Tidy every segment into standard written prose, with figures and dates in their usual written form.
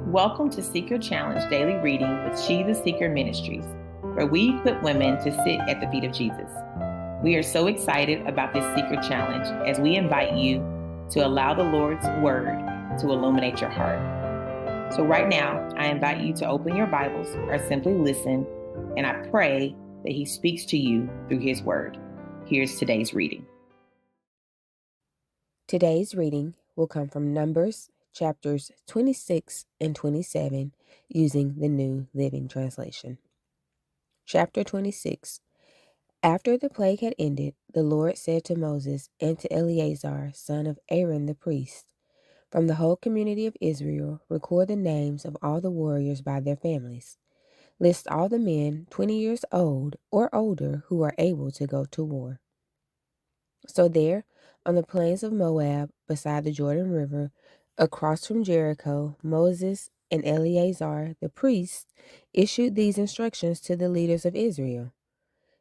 Welcome to Seeker Challenge Daily Reading with She the Seeker Ministries, where we equip women to sit at the feet of Jesus. We are so excited about this Seeker Challenge as we invite you to allow the Lord's Word to illuminate your heart. So right now, I invite you to open your Bibles or simply listen, and I pray that He speaks to you through His Word. Here's today's reading. Today's reading will come from Numbers chapters 26 and 27 using the New Living Translation. Chapter 26. After the plague had ended, the Lord said to Moses and to Eleazar, son of Aaron the priest, "From the whole community of Israel, record the names of all the warriors by their families. List all the men 20 years old or older who are able to go to war." So there, on the plains of Moab, beside the Jordan River, across from Jericho, Moses and Eleazar the priest issued these instructions to the leaders of Israel.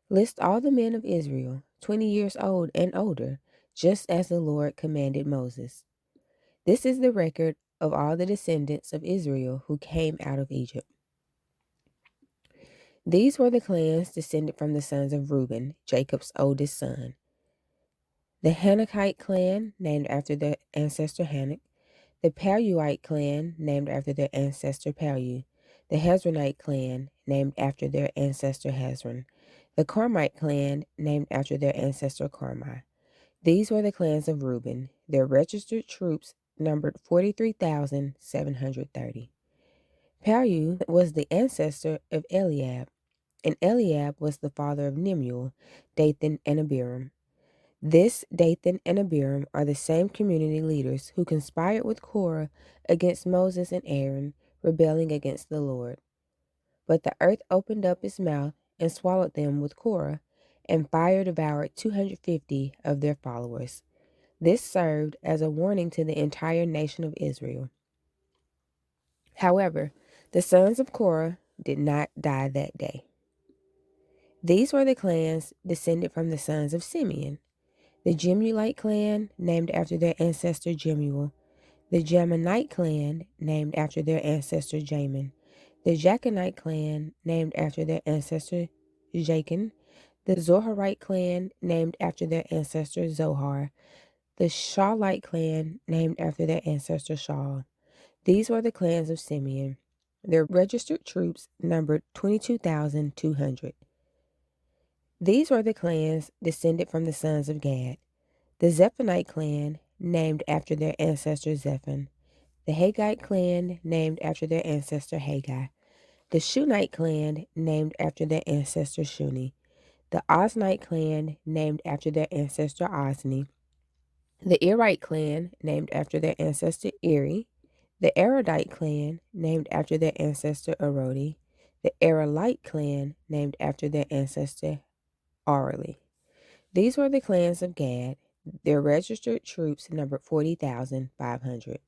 List all the men of Israel, 20 years old and older, just as the Lord commanded Moses. This is the record of all the descendants of Israel who came out of Egypt. These were the clans descended from the sons of Reuben, Jacob's oldest son. The Hanokite clan, named after their ancestor Hanok. The Paluite clan, named after their ancestor Palu. The Hezronite clan, named after their ancestor Hezron. The Carmite clan, named after their ancestor Carmi. These were the clans of Reuben. Their registered troops numbered 43,730. Palu was the ancestor of Eliab, and Eliab was the father of Nemuel, Dathan, and Abiram. This Dathan and Abiram are the same community leaders who conspired with Korah against Moses and Aaron, rebelling against the Lord. But the earth opened up its mouth and swallowed them with Korah, and fire devoured 250 of their followers. This served as a warning to the entire nation of Israel. However, the sons of Korah did not die that day. These were the clans descended from the sons of Simeon. The Jemuelite clan, named after their ancestor Jemuel. The Jaminite clan, named after their ancestor Jamin. The Jachinite clan, named after their ancestor Jachin. The Zoharite clan, named after their ancestor Zohar. The Shaulite clan, named after their ancestor Shaul. These were the clans of Simeon. Their registered troops numbered 22,200. These were the clans descended from the sons of Gad. The Zephonite clan, named after their ancestor Zephon. The Haggite clan, named after their ancestor Haggai. The Shunite clan, named after their ancestor Shuni. The Oznite clan, named after their ancestor Ozni. The Erite clan, named after their ancestor Eri. The Erodite clan, named after their ancestor Erodi. The Erolite clan, named after their ancestor Areli. These were the clans of Gad. Their registered troops numbered 40,500.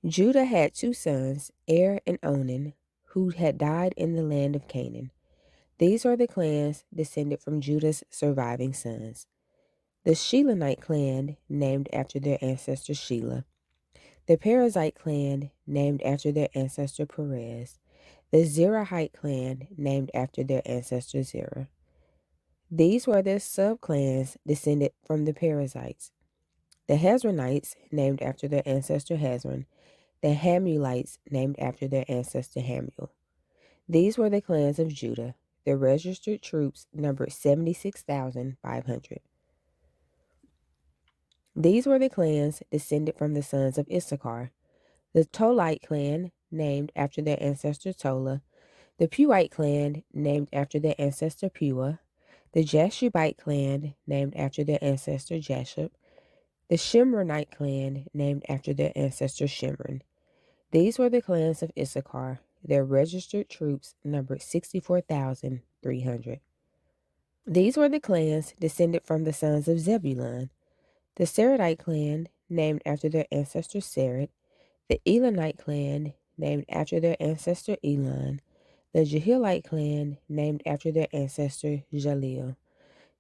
Judah had two sons, Er and Onan, who had died in the land of Canaan. These are the clans descended from Judah's surviving sons. The Shilonite clan, named after their ancestor Shelah. The Perizzite clan, named after their ancestor Perez. The Zerahite clan, named after their ancestor Zerah. These were the subclans descended from the Perizzites. The Hezronites, named after their ancestor Hezron. The Hamulites, named after their ancestor Hamuel. These were the clans of Judah. Their registered troops numbered 76,500. These were the clans descended from the sons of Issachar. The Tolite clan, named after their ancestor Tola. The Puite clan, named after their ancestor Pua. The Jashubite clan, named after their ancestor Jashub. The Shimronite clan, named after their ancestor Shimron. These were the clans of Issachar. Their registered troops numbered 64,300. These were the clans descended from the sons of Zebulun. The Seredite clan, named after their ancestor Sered. The Elonite clan, named after their ancestor Elon. The Jahilite clan, named after their ancestor Jalil.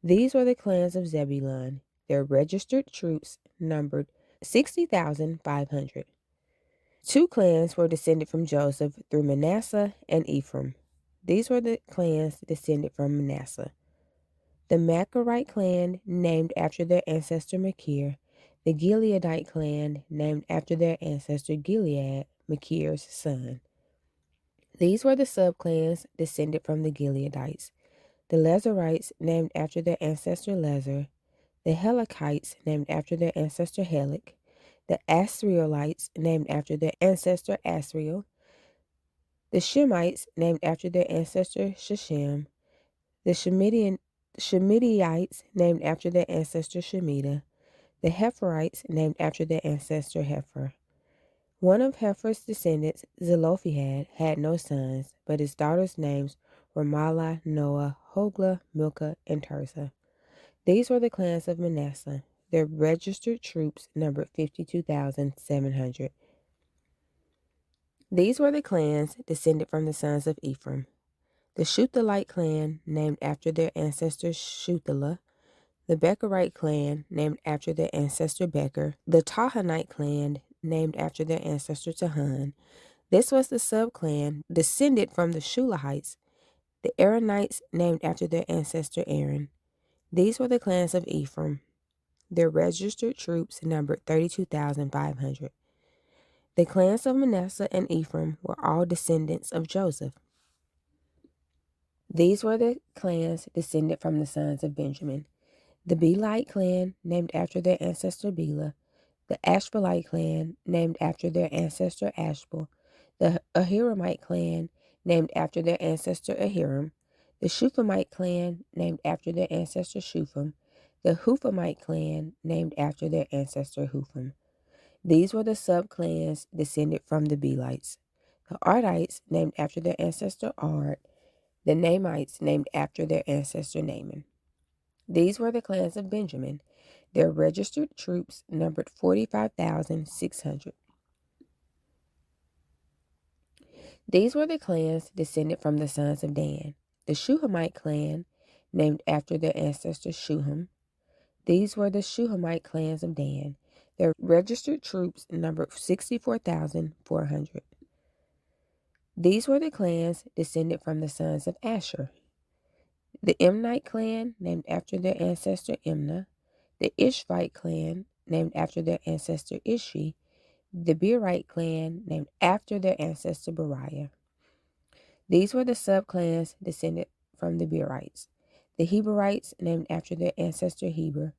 These were the clans of Zebulun. Their registered troops numbered 60,500. 2 clans were descended from Joseph through Manasseh and Ephraim. These were the clans descended from Manasseh. The Machirite clan, named after their ancestor Machir. The Gileadite clan, named after their ancestor Gilead, Machir's son. These were the subclans descended from the Gileadites. The Lezerites, named after their ancestor Lezer. The Helekites, named after their ancestor Helek. The Asrielites, named after their ancestor Asriel. The Shemites, named after their ancestor Shechem. The Shemidaites, named after their ancestor Shemida. The Heferites, named after their ancestor Hefer. One of Hefer's descendants, Zelophehad, had no sons, but his daughters' names were Mahlah, Noah, Hoglah, Milcah, and Tirzah. These were the clans of Manasseh. Their registered troops numbered 52,700. These were the clans descended from the sons of Ephraim. The Shuthelite clan, named after their ancestor Shuthelah. The Becherite clan, named after their ancestor Becher. The Tahanite clan, named after their ancestor Tahan. This was the subclan descended from the Shulahites. The Aaronites, named after their ancestor Aaron. These were the clans of Ephraim. Their registered troops numbered 32,500. The clans of Manasseh and Ephraim were all descendants of Joseph. These were the clans descended from the sons of Benjamin. The Belite clan, named after their ancestor Bela. The Ashbelite clan, named after their ancestor Ashbel. The Ahiramite clan, named after their ancestor Ahiram. The Shuphamite clan, named after their ancestor Shupham. The Huphamite clan, named after their ancestor Hupham. These were the subclans descended from the Belites. The Ardites, named after their ancestor Ard. The Namites, named after their ancestor Naaman. These were the clans of Benjamin. Their registered troops numbered 45,600. These were the clans descended from the sons of Dan. The Shuhamite clan, named after their ancestor Shuham. These were the Shuhamite clans of Dan. Their registered troops numbered 64,400. These were the clans descended from the sons of Asher. The Imnite clan, named after their ancestor Imnah. The Ishvite clan, named after their ancestor Ishi. The Beerite clan, named after their ancestor Beriah. These were the subclans descended from the Beerites. The Heberites, named after their ancestor Heber.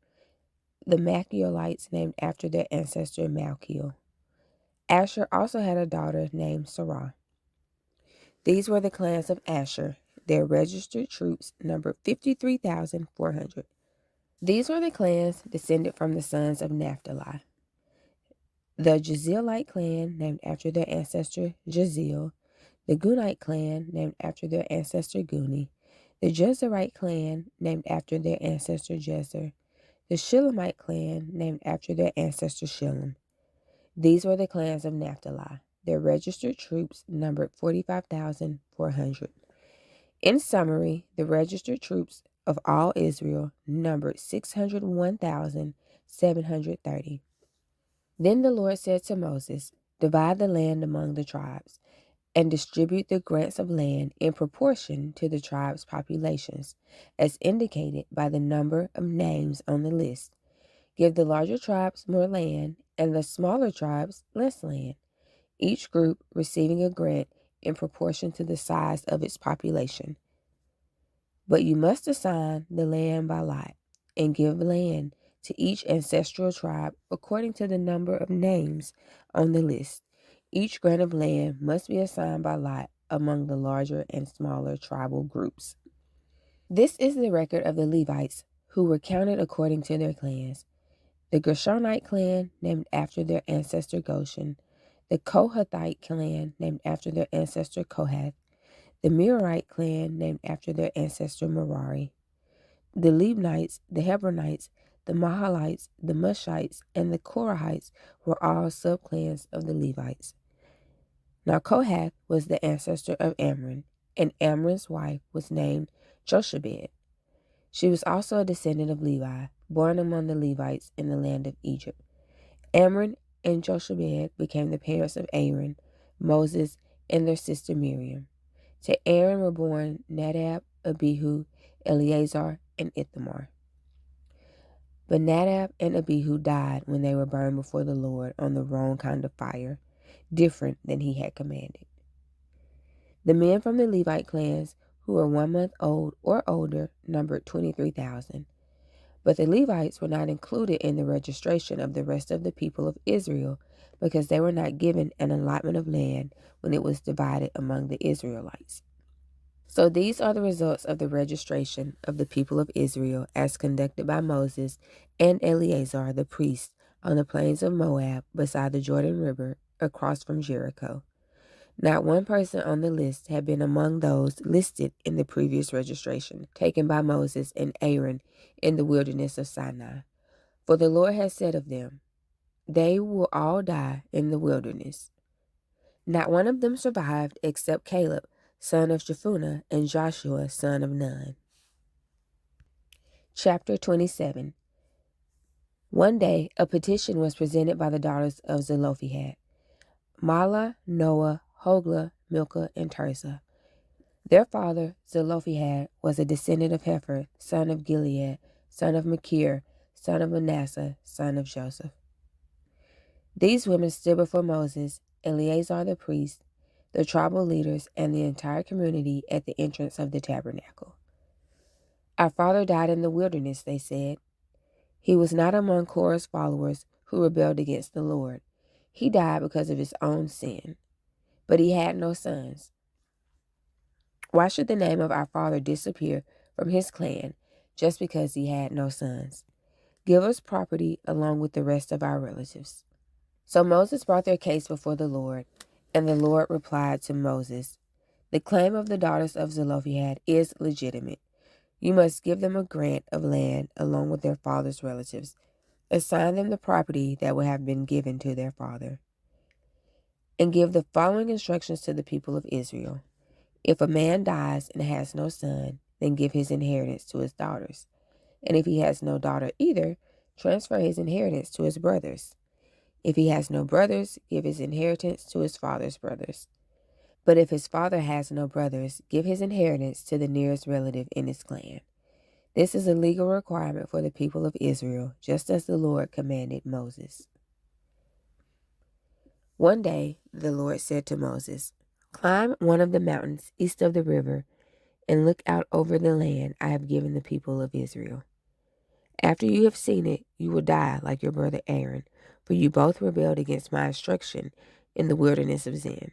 The Machiolites, named after their ancestor Malchiel. Asher also had a daughter named Sarah. These were the clans of Asher. Their registered troops numbered 53,400. These were the clans descended from the sons of Naphtali. The Jezreelite clan, named after their ancestor Jezreel. The Gunite clan, named after their ancestor Guni. The Jezerite clan, named after their ancestor Jezer. The Shilamite clan, named after their ancestor Shilom. These were the clans of Naphtali. Their registered troops numbered 45,400. In summary, the registered troops of all Israel numbered 601,730. Then the Lord said to Moses, "Divide the land among the tribes, and distribute the grants of land in proportion to the tribes' populations, as indicated by the number of names on the list. Give the larger tribes more land, and the smaller tribes less land, each group receiving a grant in proportion to the size of its population. But you must assign the land by lot, and give land to each ancestral tribe according to the number of names on the list. Each grant of land must be assigned by lot among the larger and smaller tribal groups." This is the record of the Levites who were counted according to their clans. The Gershonite clan, named after their ancestor Goshen. The Kohathite clan, named after their ancestor Kohath. The Merarite clan, named after their ancestor Merari. The Libnites, the Hebronites, the Mahalites, the Mushites, and the Korahites were all subclans of the Levites. Now Kohath was the ancestor of Amram, and Amram's wife was named Jochebed. She was also a descendant of Levi, born among the Levites in the land of Egypt. Amram and Jochebed became the parents of Aaron, Moses, and their sister Miriam. To Aaron were born Nadab, Abihu, Eleazar, and Ithamar. But Nadab and Abihu died when they were burned before the Lord on the wrong kind of fire, different than he had commanded. The men from the Levite clans who were 1 month old or older numbered 23,000. But the Levites were not included in the registration of the rest of the people of Israel because they were not given an allotment of land when it was divided among the Israelites. So these are the results of the registration of the people of Israel as conducted by Moses and Eleazar the priest on the plains of Moab beside the Jordan River across from Jericho. Not one person on the list had been among those listed in the previous registration taken by Moses and Aaron in the wilderness of Sinai. For the Lord has said of them, "They will all die in the wilderness." Not one of them survived except Caleb, son of Jephunneh, and Joshua, son of Nun. Chapter 27. One day a petition was presented by the daughters of Zelophehad, Mahlah, Noah, Hoglah, Milcah, and Tirzah. Their father, Zelophehad, was a descendant of Hefer, son of Gilead, son of Machir, son of Manasseh, son of Joseph. These women stood before Moses, Eleazar the priest, the tribal leaders, and the entire community at the entrance of the tabernacle. "Our father died in the wilderness," they said. "He was not among Korah's followers who rebelled against the Lord. He died because of his own sin, but he had no sons. Why should the name of our father disappear from his clan just because he had no sons? Give us property along with the rest of our relatives." So Moses brought their case before the Lord, and the Lord replied to Moses, "The claim of the daughters of Zelophehad is legitimate. You must give them a grant of land along with their father's relatives. Assign them the property that will have been given to their father. And give the following instructions to the people of Israel. If a man dies and has no son, then give his inheritance to his daughters. And if he has no daughter either, transfer his inheritance to his brothers. If he has no brothers, give his inheritance to his father's brothers. But if his father has no brothers, give his inheritance to the nearest relative in his clan. This is a legal requirement for the people of Israel, just as the Lord commanded Moses." One day, the Lord said to Moses, "Climb one of the mountains east of the river and look out over the land I have given the people of Israel. After you have seen it, you will die like your brother Aaron, for you both rebelled against my instruction in the wilderness of Zin.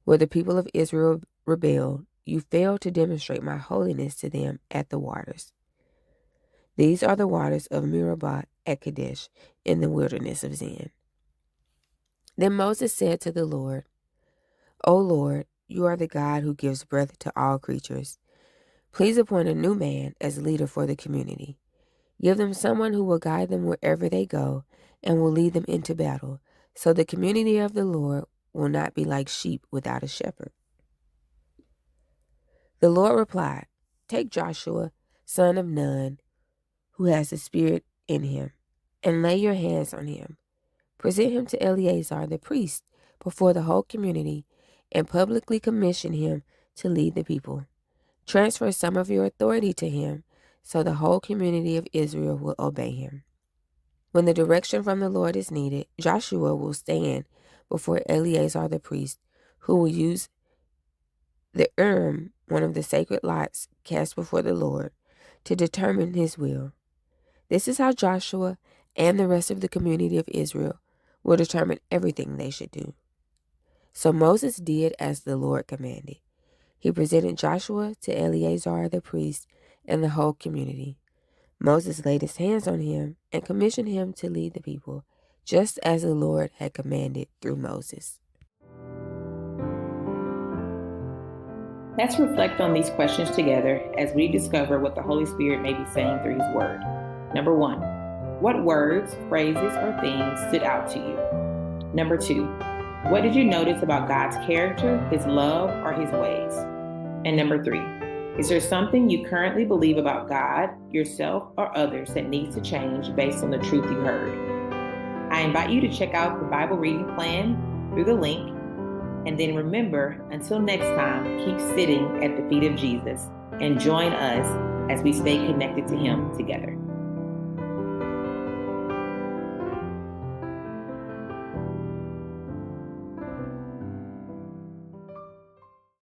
Where the people of Israel rebelled, you failed to demonstrate my holiness to them at the waters. These are the waters of Meribah at Kadesh in the wilderness of Zin." Then Moses said to the Lord, "O Lord, you are the God who gives breath to all creatures. Please appoint a new man as leader for the community. Give them someone who will guide them wherever they go and will lead them into battle, so the community of the Lord will not be like sheep without a shepherd." The Lord replied, "Take Joshua, son of Nun, who has the Spirit in him, and lay your hands on him. Present him to Eleazar the priest before the whole community and publicly commission him to lead the people. Transfer some of your authority to him so the whole community of Israel will obey him. When the direction from the Lord is needed, Joshua will stand before Eleazar the priest, who will use the Urim, one of the sacred lots cast before the Lord, to determine his will. This is how Joshua and the rest of the community of Israel will determine everything they should do." So Moses did as the Lord commanded. He presented Joshua to Eleazar the priest and the whole community. Moses laid his hands on him and commissioned him to lead the people, just as the Lord had commanded through Moses. Let's reflect on these questions together as we discover what the Holy Spirit may be saying through His Word. Number 1, what words, phrases, or things stood out to you? Number 2, what did you notice about God's character, His love, or His ways? And number 3, is there something you currently believe about God, yourself, or others that needs to change based on the truth you heard? I invite you to check out the Bible reading plan through the link. And then remember, until next time, keep sitting at the feet of Jesus and join us as we stay connected to Him together.